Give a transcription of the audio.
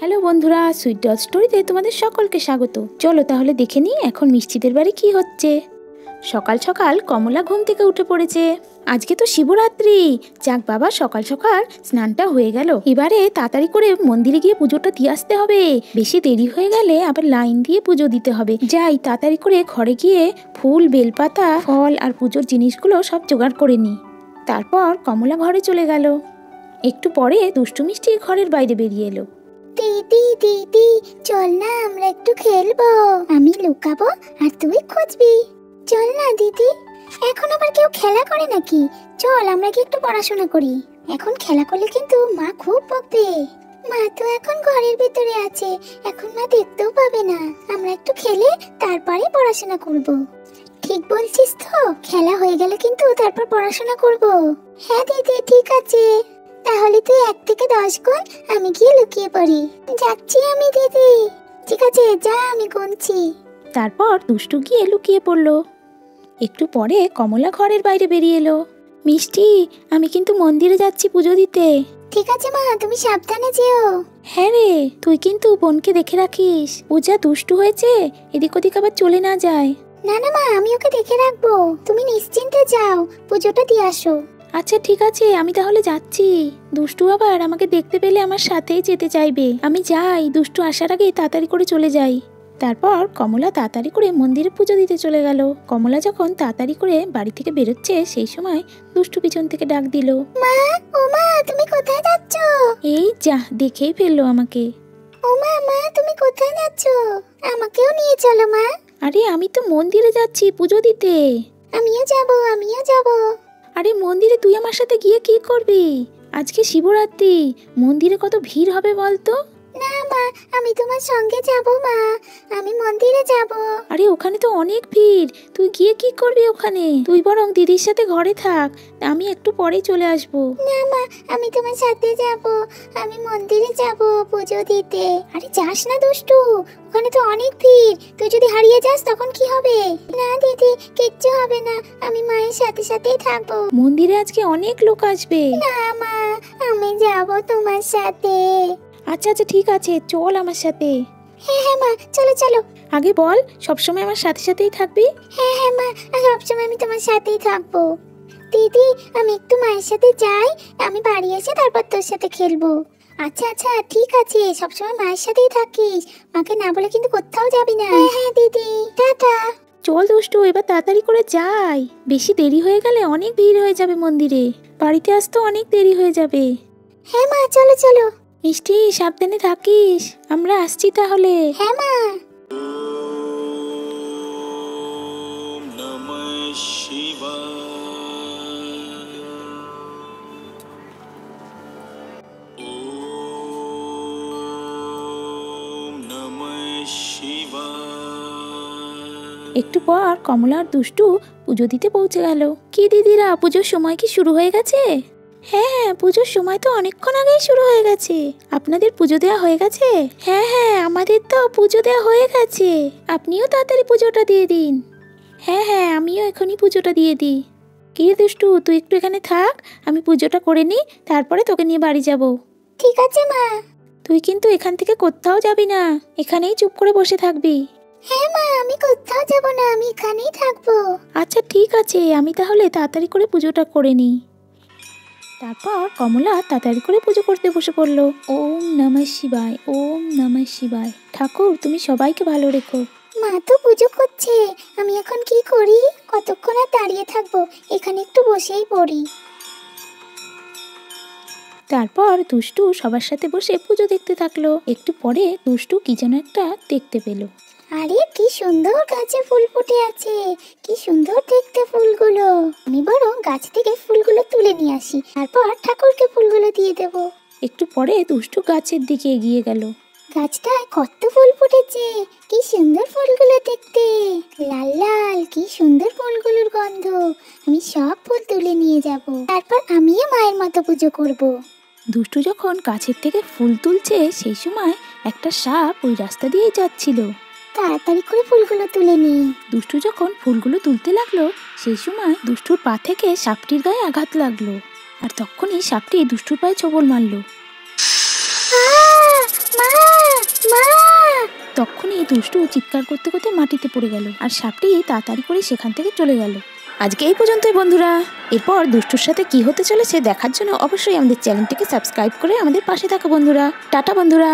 Hello বন্ধুরা, sweet doll স্টোরিতে তোমাদের সকলকে স্বাগত। চলো তাহলে দেখে নিই এখন মিষ্টিদের বাড়ি কি হচ্ছে। সকাল সকাল কমলা ঘুম থেকে উঠে পড়েছে। আজকে তো শিবরাত্রি। যাক বাবা, সকাল সকাল স্নানটা হয়ে গেল। এবারে তাড়াতাড়ি করে মন্দিরে গিয়ে পুজোটা দিয়ে আসতে হবে। বেশি দেরি হয়ে গেলে আবার লাইন দিয়ে পুজো দিতে হবে। যাই তাড়াতাড়ি করে ঘরে গিয়ে ফুল, বেলপাতা, ফল আর পুজোর জিনিসগুলো সব জোগাড় করে নিই। তারপর কমলা ঘরে চলে গেল। একটু পরে দুষ্টু মিষ্টি ঘরের বাইরে বেরিয়ে এলো। দিদি দিদি, চল না আমরা একটু খেলবো। আমি লুকাবো আর তুই খুঁজবি। চল না দিদি। এখন আবার কেউ খেলা করে নাকি? চল আমরা কি একটু পড়াশোনা করি। এখন খেলা করলে কিন্তু মা খুব বকবে। মা তো এখন ঘরের ভিতরে আছে, এখন মা দেখতেও পাবে না। আমরা একটু খেলে তারপরে পড়াশোনা করব। ঠিক বলছিস তো? খেলা হয়ে গেলে কিন্তু তারপর পড়াশোনা করব। হ্যাঁ দিদি, ঠিক আছে। তাহলে তুই 1 থেকে 10 গুণ, আমি গিয়ে লুকিয়ে পড়ি। যাচ্ছি আমি দিদি। ঠিক আছে, যা, আমি গুনছি। তারপর দুষ্টু গিয়ে লুকিয়ে পড়লো। একটু পরে কমলা ঘরের বাইরে বেরিয়ে এলো। মিষ্টি, আমি কিন্তু মন্দিরে যাচ্ছি পুজো দিতে। ঠিক আছে মা, তুমি সাবধানে যেও। হ্যাঁ রে, তুই কিন্তু বোনকে দেখে রাখিস। ও যা দুষ্টু হয়েছে, এদিক ওদিক আবার চলে না যায়। না না মা, আমি ওকে দেখে রাখবো। তুমি নিশ্চিন্তে যাও, পুজোটা দিয়ে আসো। আচ্ছা ঠিক আছে, আমি তাহলে যাচ্ছি। দুষ্টু আবার আমাকে দেখতে পেলে আমার সাথেই যেতে চাইবে। আমি যাই, দুষ্টু আসার আগে তাড়াতাড়ি করে চলে যাই। তারপর কমলা তাড়াতাড়ি করে মন্দিরে পুজো দিতে চলে গেল। কমলা যখন তাড়াতাড়ি করে বাড়ি থেকে বেরোচ্ছে, সেই সময় দুষ্টু পিছন থেকে ডাক দিল, মা, ও মা, তুমি কোথায় যাচ্ছ? এই যা, দেখেই ফেললো আমাকে। ও মা, মা তুমি কোথায় যাচ্ছ? আমাকেও নিয়ে চলো মা। আরে আমি তো মন্দিরে যাচ্ছি পুজো দিতে। আমিও যাব, আমিও যাব। আরে মন্দিরে তুই আমার সাথে গিয়ে কি করবি? আজকে শিবরাত্রি, মন্দিরে কত ভিড় হবে বলতো। না মা, আমি তোমার সঙ্গে যাব মা। আমি মন্দিরে যাব। আরে ওখানে তো অনেক ভিড়, তুই গিয়ে কি করবি ওখানে? তুই বরং দিদির সাথে ঘরে থাক, আমি একটু পরেই চলে আসবো। না মা, আমি তোমার সাথে যাব। আমি মন্দিরে যাব পুজো দিতে। আরে যাস না দুষ্টু, ওখানে তো অনেক ভিড়। তুই যদি হারিয়ে যাস তখন কি হবে? না দিদি, কিচ্ছু হবে না। আমি মায়ের সাথে সাথেই থাকবো। মন্দিরে আজকে অনেক লোক আসবে। না মা, আমি যাব তোমার সাথে। আচ্ছা আচ্ছা ঠিক আছে, চল আমার সাথে। হ্যাঁ হ্যাঁ মা, চলো চলো। আগে বল, সবসময় আমার সাথে সাথেই থাকবি? হ্যাঁ হ্যাঁ মা, সবসময় আমি তোমার সাথেই থাকবো। দিদি, আমি একটু মায়ের সাথে যাই। আমি বাড়ি এসে তারপর তোর সাথে খেলবো। আচ্ছা আচ্ছা ঠিক আছে, সবসময় মায়ের সাথেই থাকিস। মাকে না বলে কিন্তু কোথাও যাবি না। হ্যাঁ হ্যাঁ দিদি, টাটা। চল দুষ্টু, এবার তাড়াতাড়ি করে যাই। বেশি দেরি হয়ে গেলে অনেক ভিড় হয়ে যাবে মন্দিরে, বাড়িতে আসতে অনেক দেরি হয়ে যাবে। হ্যাঁ মা, চলো চলো। মিষ্টি, সাবধানে থাকিস, আমরা আসছি তাহলে। হ্যাঁ মা। ওম নমঃ শিবায়। ওম নমঃ শিবায়। একটু পর কমলা আর দুষ্টু পুজো দিতে পৌঁছে গেল। কি দিদিরা, পুজোর সময় কি শুরু হয়ে গেছে? হ্যাঁ, পুজোর সময় তো অনেকক্ষণ আগেই শুরু হয়ে গেছে। আপনাদের পুজো দেওয়া হয়ে গেছে? হ্যাঁ হ্যাঁ, আমাদের তো পুজো দেওয়া হয়ে গেছে। আপনিও তাড়াতাড়ি পুজোটা দিয়ে দিন। হ্যাঁ হ্যাঁ, আমিও এখনই পুজোটা দিয়ে দিই। কি রে দুষ্টু, তুই একটু এখানে থাক, আমি পুজোটা করে নিই, তারপরে তোকে নিয়ে বাড়ি যাব। ঠিক আছে মা। তুই কিন্তু এখান থেকে কোথাও যাবি না, এখানেই চুপ করে বসে থাকবি। হ্যাঁ মা, আমি কোথাও যাব না, আমি এখানেই থাকবো। আচ্ছা ঠিক আছে, আমি তাহলে তাড়াতাড়ি করে পুজোটা করে নিই। তারপর কমলা তাড়াতাড়ি করে পুজো করতে বসে পড়লো। ওম নমঃ শিবায়, ওম নমঃ শিবায়। ঠাকুর, তুমি সবাইকে ভালো রেখো। মা তো পুজো করছে, আমি এখন কি করি? কতক্ষণ আর দাঁড়িয়ে থাকবো? এখানে একটু বসেই পড়ি। তারপর দুষ্টু সবার সাথে বসে পুজো দেখতে থাকলো। একটু পরে দুষ্টু কি যেন একটা দেখতে পেল। আরে কি সুন্দর গাছে ফুল ফুটে আছে, কি সুন্দর দেখতে ফুলগুলো। আমি বরং গাছ থেকে ফুলগুলো তুলে নিয়ে আসি, তারপর ঠাকুরকে ফুলগুলো দিয়ে দেব। একটু পরে দুষ্টু গাছের দিকে এগিয়ে গেল। গাছটায় কত ফুল ফুটেছে, কি সুন্দর ফুলগুলো দেখতে। লাল লাল, কি সুন্দর ফুলগুলোর গন্ধ। আমি সব ফুল তুলে নিয়ে যাব, তারপর আমিও মায়ের মতো পুজো করব। দুষ্টু যখন গাছের থেকে ফুল তুলছে, সেই সময় একটা সাপ ওই রাস্তা দিয়ে যাচ্ছিল। তাড়াতাড়ি করে ফুলগুলো তুলে নিই। দুষ্টু যখন ফুলগুলো তুলতে লাগলো, সেই সময় দুষ্টুর পা থেকে সাপটির গায়ে আঘাত লাগলো, আর তখনই সাপটি দুষ্টুর পায়ে ছোবল মারলো। মা! তখনই দুষ্টু চিৎকার করতে করতে মাটিতে পড়ে গেল আর সাপটি তাড়াতাড়ি করে সেখান থেকে চলে গেল। আজকে এই পর্যন্তই বন্ধুরা। এরপর দুষ্টুর সাথে কি হতে চলেছে দেখার জন্য অবশ্যই আমাদের চ্যানেলটিকে সাবস্ক্রাইব করে আমাদের পাশে থাকো বন্ধুরা। টাটা বন্ধুরা।